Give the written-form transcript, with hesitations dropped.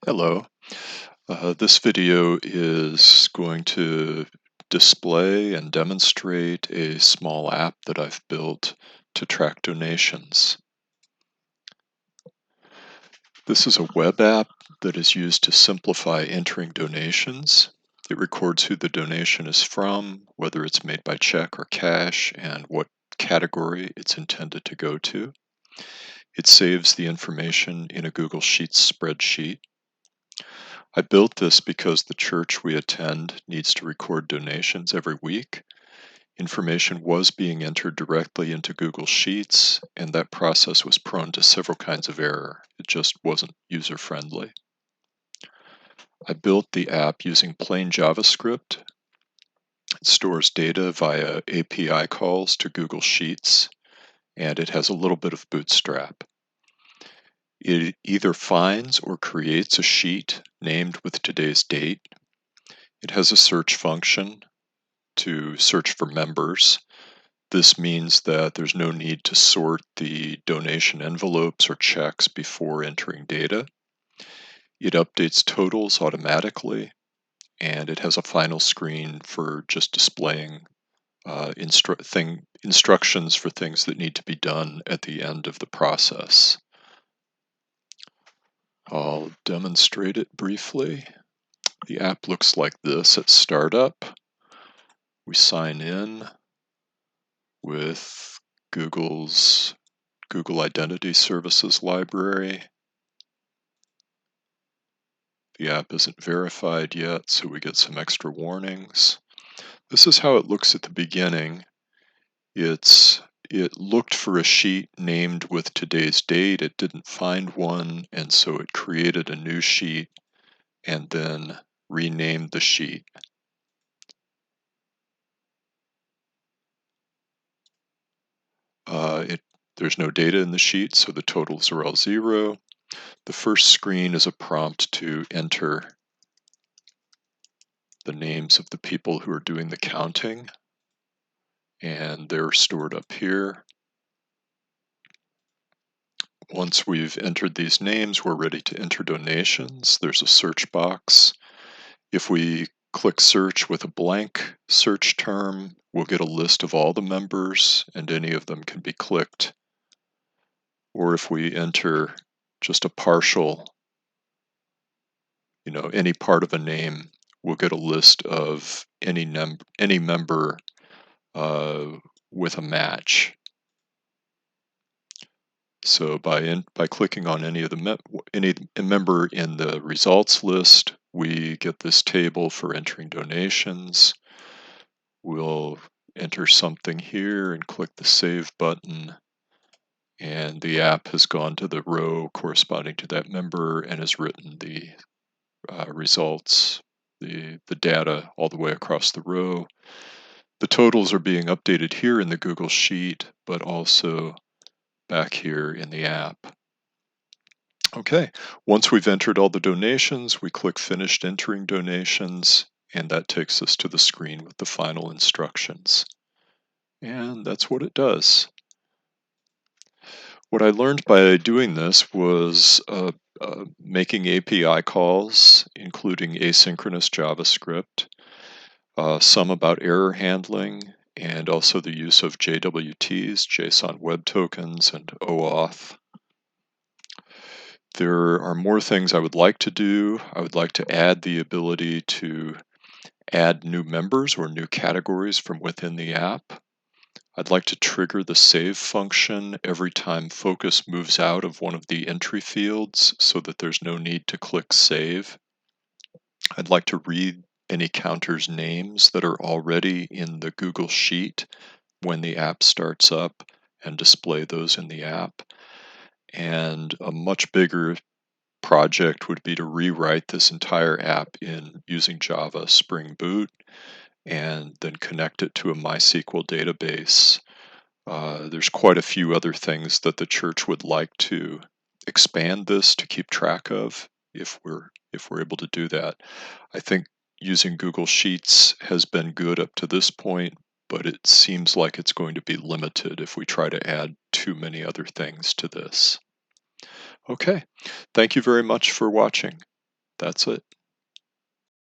Hello. This video is going to display and demonstrate a small app that I've built to track donations. This is a web app that is used to simplify entering donations. It records who the donation is from, whether it's made by check or cash, and what category it's intended to go to. It saves the information in a Google Sheets spreadsheet. I built this because the church we attend needs to record donations every week. Information was being entered directly into Google Sheets, and that process was prone to several kinds of error. It just wasn't user-friendly. I built the app using plain JavaScript. It stores data via API calls to Google Sheets, and it has a little bit of Bootstrap. It either finds or creates a sheet named with today's date. It has a search function to search for members. This means that there's no need to sort the donation envelopes or checks before entering data. It updates totals automatically, and it has a final screen for just displaying instructions for things that need to be done at the end of the process. I'll demonstrate it briefly. The app looks like this at startup. We sign in with Google's Google Identity Services library. The app isn't verified yet, so we get some extra warnings. This is how it looks at the beginning. It looked for a sheet named with today's date. It didn't find one, and so it created a new sheet and then renamed the sheet. There's no data in the sheet, so the totals are all zero. The first screen is a prompt to enter the names of the people who are doing the counting, and they're stored up here. Once we've entered these names, we're ready to enter donations. There's a search box. If we click search with a blank search term, we'll get a list of all the members, and any of them can be clicked. Or if we enter just a partial, any part of a name, we'll get a list of any member with a match. So by clicking on any member in the results list, we get this table for entering donations. We'll enter something here and click the Save button, and the app has gone to the row corresponding to that member and has written the results, the data all the way across the row. The totals are being updated here in the Google Sheet, but also back here in the app. Okay, once we've entered all the donations, we click Finished Entering Donations, and that takes us to the screen with the final instructions. And that's what it does. What I learned by doing this was making API calls, including asynchronous JavaScript, some about error handling, and also the use of JWTs, JSON Web Tokens, and OAuth. There are more things I would like to do. I would like to add the ability to add new members or new categories from within the app. I'd like to trigger the save function every time focus moves out of one of the entry fields so that there's no need to click save. I'd like to read any counters names that are already in the Google Sheet when the app starts up and display those in the app. And a much bigger project would be to rewrite this entire app in using Java Spring Boot and then connect it to a MySQL database. There's quite a few other things that the church would like to expand this to keep track of if we're able to do that. I think using Google Sheets has been good up to this point, but it seems like it's going to be limited if we try to add too many other things to this. Okay, thank you very much for watching. That's it.